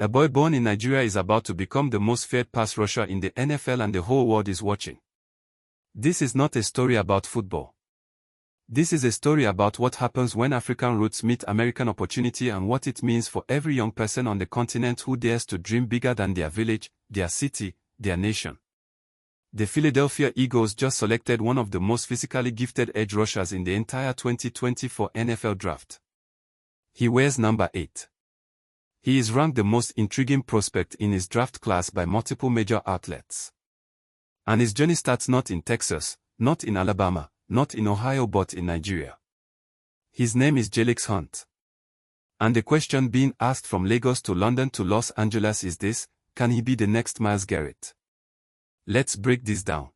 A boy born in Nigeria is about to become the most feared pass rusher in the NFL and the whole world is watching. This is not a story about football. This is a story about what happens when African roots meet American opportunity and what it means for every young person on the continent who dares to dream bigger than their village, their city, their nation. The Philadelphia Eagles just selected one of the most physically gifted edge rushers in the entire 2024 NFL draft. He wears number 8. He is ranked the most intriguing prospect in his draft class by multiple major outlets. And his journey starts not in Texas, not in Alabama, not in Ohio but in Nigeria. His name is Jalyx Hunt. And the question being asked from Lagos to London to Los Angeles is this: can he be the next Myles Garrett? Let's break this down.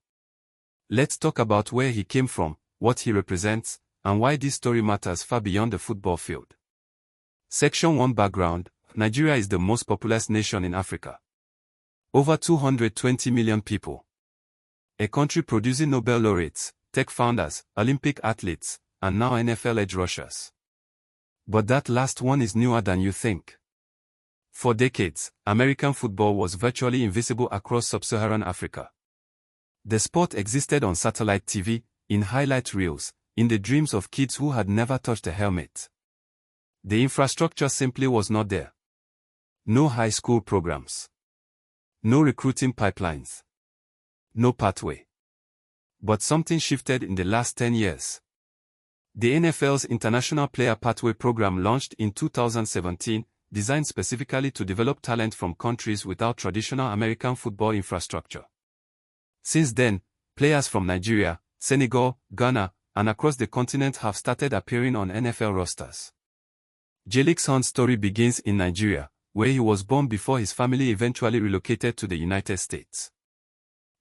Let's talk about where he came from, what he represents, and why this story matters far beyond the football field. Section 1 Background. Nigeria is the most populous nation in Africa. Over 220 million people. A country producing Nobel laureates, tech founders, Olympic athletes, and now NFL edge rushers. But that last one is newer than you think. For decades, American football was virtually invisible across sub-Saharan Africa. The sport existed on satellite TV, in highlight reels, in the dreams of kids who had never touched a helmet. The infrastructure simply was not there. No high school programs. No recruiting pipelines. No pathway. But something shifted in the last 10 years. The NFL's International Player Pathway Program launched in 2017, designed specifically to develop talent from countries without traditional American football infrastructure. Since then, players from Nigeria, Senegal, Ghana, and across the continent have started appearing on NFL rosters. Jalyx Hunt's story begins in Nigeria, where he was born before his family eventually relocated to the United States.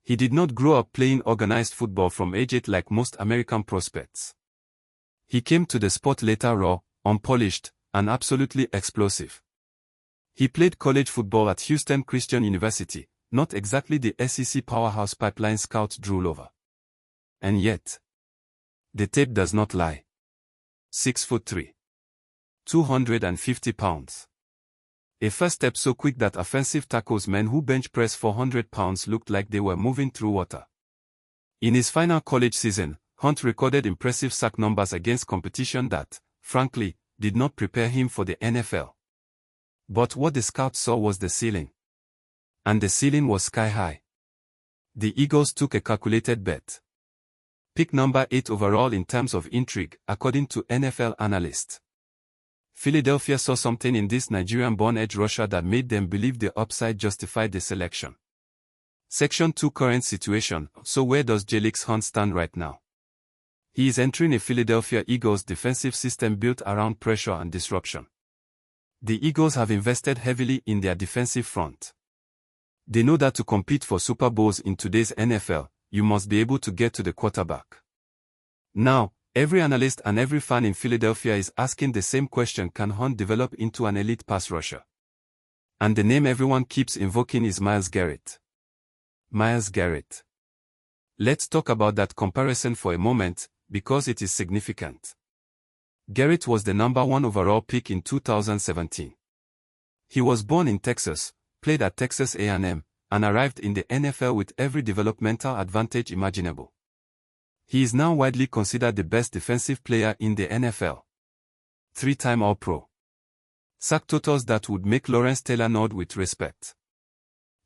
He did not grow up playing organized football from age 8 like most American prospects. He came to the sport later raw, unpolished, and absolutely explosive. He played college football at Houston Christian University, not exactly the SEC powerhouse pipeline scouts drool over. And yet, the tape does not lie. 6'3", 250 pounds. A first step so quick that offensive tackles men who bench press 400 pounds looked like they were moving through water. In his final college season, Hunt recorded impressive sack numbers against competition that, frankly, did not prepare him for the NFL. But what the scouts saw was the ceiling. And the ceiling was sky high. The Eagles took a calculated bet. Pick number 8 overall in terms of intrigue, according to NFL analysts. Philadelphia saw something in this Nigerian-born edge rusher that made them believe the upside justified the selection. Section 2 Current situation. So where does Jalyx Hunt stand right now? He is entering a Philadelphia Eagles defensive system built around pressure and disruption. The Eagles have invested heavily in their defensive front. They know that to compete for Super Bowls in today's NFL, you must be able to get to the quarterback. Now, every analyst and every fan in Philadelphia is asking the same question: can Hunt develop into an elite pass rusher? And the name everyone keeps invoking is Myles Garrett. Myles Garrett. Let's talk about that comparison for a moment, because it is significant. Garrett was the number 1 overall pick in 2017. He was born in Texas, played at Texas A&M, and arrived in the NFL with every developmental advantage imaginable. He is now widely considered the best defensive player in the NFL. 3-time All-Pro. Sack totals that would make Lawrence Taylor nod with respect.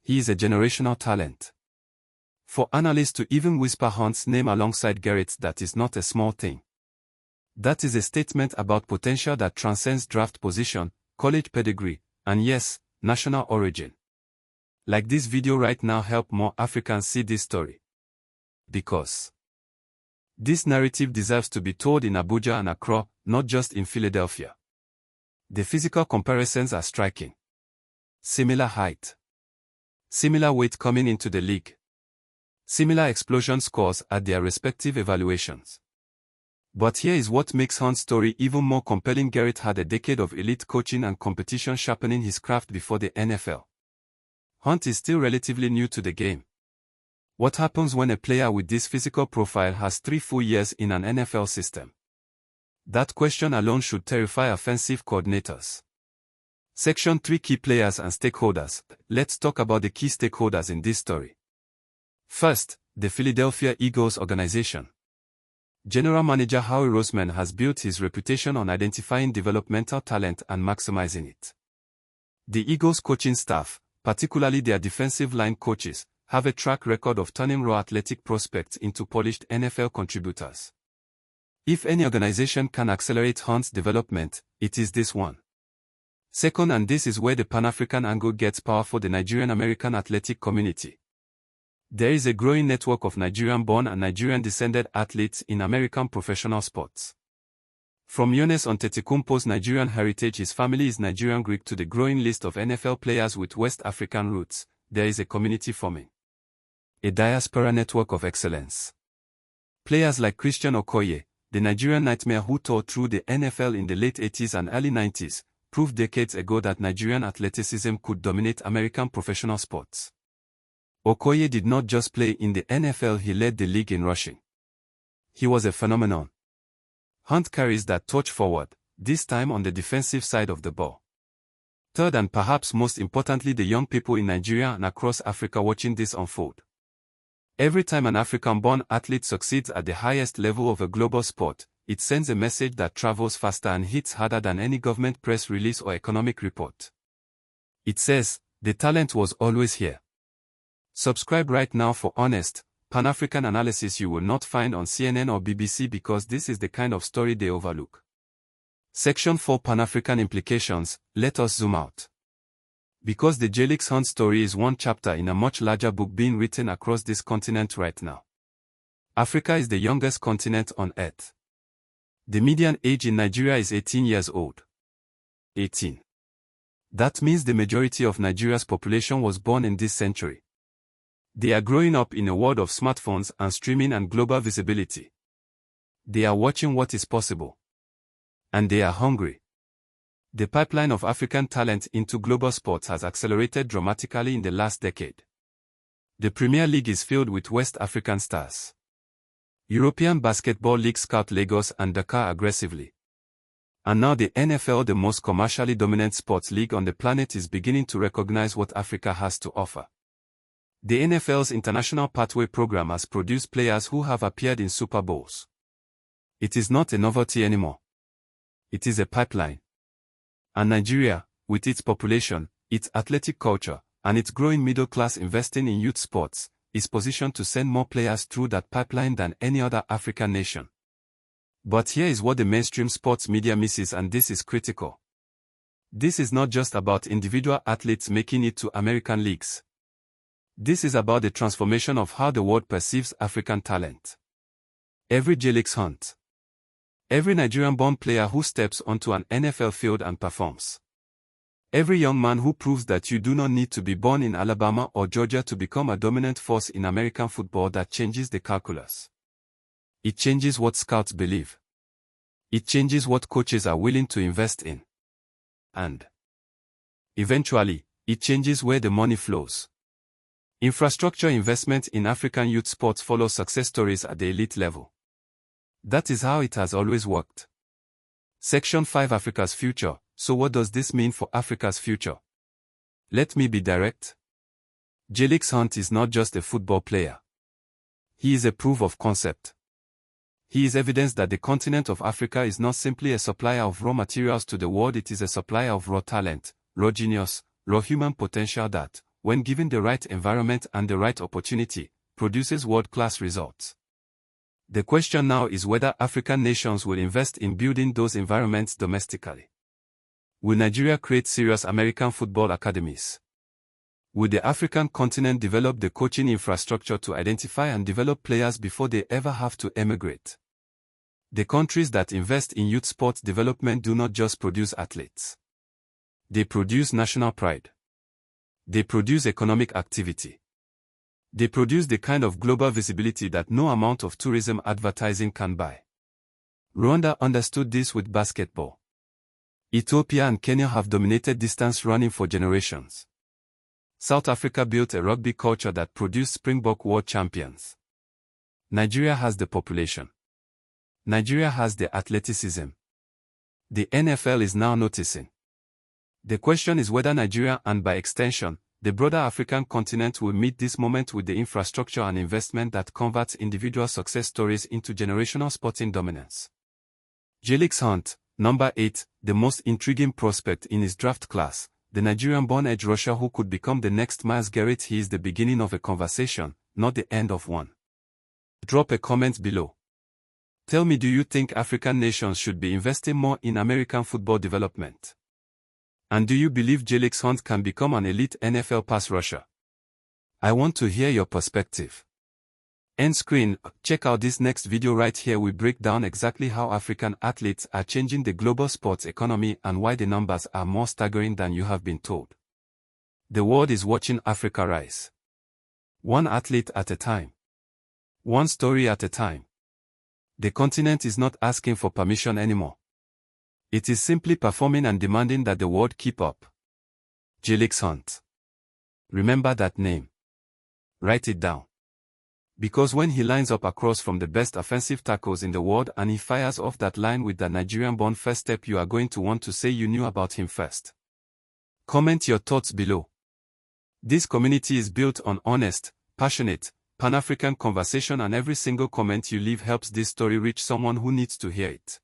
He is a generational talent. For analysts to even whisper Hunt's name alongside Garrett's, that is not a small thing. That is a statement about potential that transcends draft position, college pedigree, and yes, national origin. Like this video right now, help more Africans see this story. Because this narrative deserves to be told in Abuja and Accra, not just in Philadelphia. The physical comparisons are striking. Similar height. Similar weight coming into the league. Similar explosion scores at their respective evaluations. But here is what makes Hunt's story even more compelling. Garrett had a decade of elite coaching and competition sharpening his craft before the NFL. Hunt is still relatively new to the game. What happens when a player with this physical profile has 3 full years in an NFL system? That question alone should terrify offensive coordinators. Section 3: Key players and stakeholders. Let's talk about the key stakeholders in this story. First, the Philadelphia Eagles organization. General Manager Howie Roseman has built his reputation on identifying developmental talent and maximizing it. The Eagles coaching staff, particularly their defensive line coaches, have a track record of turning raw athletic prospects into polished NFL contributors. If any organization can accelerate Hunt's development, it is this one. Second, and this is where the Pan-African angle gets powerful, the Nigerian-American athletic community. There is a growing network of Nigerian-born and Nigerian-descended athletes in American professional sports. From Yones Antetokounmpo's Nigerian heritage, his family is Nigerian Greek, to the growing list of NFL players with West African roots, there is a community forming. A diaspora network of excellence. Players like Christian Okoye, the Nigerian nightmare who tore through the NFL in the late 80s and early 90s, proved decades ago that Nigerian athleticism could dominate American professional sports. Okoye did not just play in the NFL, he led the league in rushing. He was a phenomenon. Hunt carries that torch forward, this time on the defensive side of the ball. Third, and perhaps most importantly, the young people in Nigeria and across Africa watching this unfold. Every time an African-born athlete succeeds at the highest level of a global sport, it sends a message that travels faster and hits harder than any government press release or economic report. It says, the talent was always here. Subscribe right now for honest, Pan-African analysis you will not find on CNN or BBC, because this is the kind of story they overlook. Section 4: Pan-African implications. Let us zoom out. Because the Jalyx Hunt story is one chapter in a much larger book being written across this continent right now. Africa is the youngest continent on Earth. The median age in Nigeria is 18 years old. 18. That means the majority of Nigeria's population was born in this century. They are growing up in a world of smartphones and streaming and global visibility. They are watching what is possible. And they are hungry. The pipeline of African talent into global sports has accelerated dramatically in the last decade. The Premier League is filled with West African stars. European Basketball League scout Lagos and Dakar aggressively. And now the NFL, the most commercially dominant sports league on the planet, is beginning to recognize what Africa has to offer. The NFL's International Pathway program has produced players who have appeared in Super Bowls. It is not a novelty anymore. It is a pipeline. And Nigeria, with its population, its athletic culture, and its growing middle class investing in youth sports, is positioned to send more players through that pipeline than any other African nation. But here is what the mainstream sports media misses, and this is critical. This is not just about individual athletes making it to American leagues. This is about the transformation of how the world perceives African talent. Every Jalyx Hunt. Every Nigerian-born player who steps onto an NFL field and performs. Every young man who proves that you do not need to be born in Alabama or Georgia to become a dominant force in American football, that changes the calculus. It changes what scouts believe. It changes what coaches are willing to invest in. And eventually, it changes where the money flows. Infrastructure investment in African youth sports follows success stories at the elite level. That is how it has always worked. Section 5: Africa's future. So what does this mean for Africa's future? Let me be direct. Jalyx Hunt is not just a football player. He is a proof of concept. He is evidence that the continent of Africa is not simply a supplier of raw materials to the world, it is a supplier of raw talent, raw genius, raw human potential that, when given the right environment and the right opportunity, produces world-class results. The question now is whether African nations will invest in building those environments domestically. Will Nigeria create serious American football academies? Will the African continent develop the coaching infrastructure to identify and develop players before they ever have to emigrate? The countries that invest in youth sports development do not just produce athletes. They produce national pride. They produce economic activity. They produce the kind of global visibility that no amount of tourism advertising can buy. Rwanda understood this with basketball. Ethiopia and Kenya have dominated distance running for generations. South Africa built a rugby culture that produced Springbok world champions. Nigeria has the population. Nigeria has the athleticism. The NFL is now noticing. The question is whether Nigeria and by extension, the broader African continent will meet this moment with the infrastructure and investment that converts individual success stories into generational sporting dominance. Jalyx Hunt, number 8, the most intriguing prospect in his draft class, the Nigerian-born edge rusher who could become the next Myles Garrett. He is the beginning of a conversation, not the end of one. Drop a comment below. Tell me, do you think African nations should be investing more in American football development? And do you believe Jalyx Hunt can become an elite NFL pass rusher? I want to hear your perspective. End screen. Check out this next video right here. We break down exactly how African athletes are changing the global sports economy and why the numbers are more staggering than you have been told. The world is watching Africa rise. One athlete at a time. One story at a time. The continent is not asking for permission anymore. It is simply performing and demanding that the world keep up. Jalyx Hunt. Remember that name. Write it down. Because when he lines up across from the best offensive tackles in the world and he fires off that line with the Nigerian-born first step, you are going to want to say you knew about him first. Comment your thoughts below. This community is built on honest, passionate, Pan-African conversation, and every single comment you leave helps this story reach someone who needs to hear it.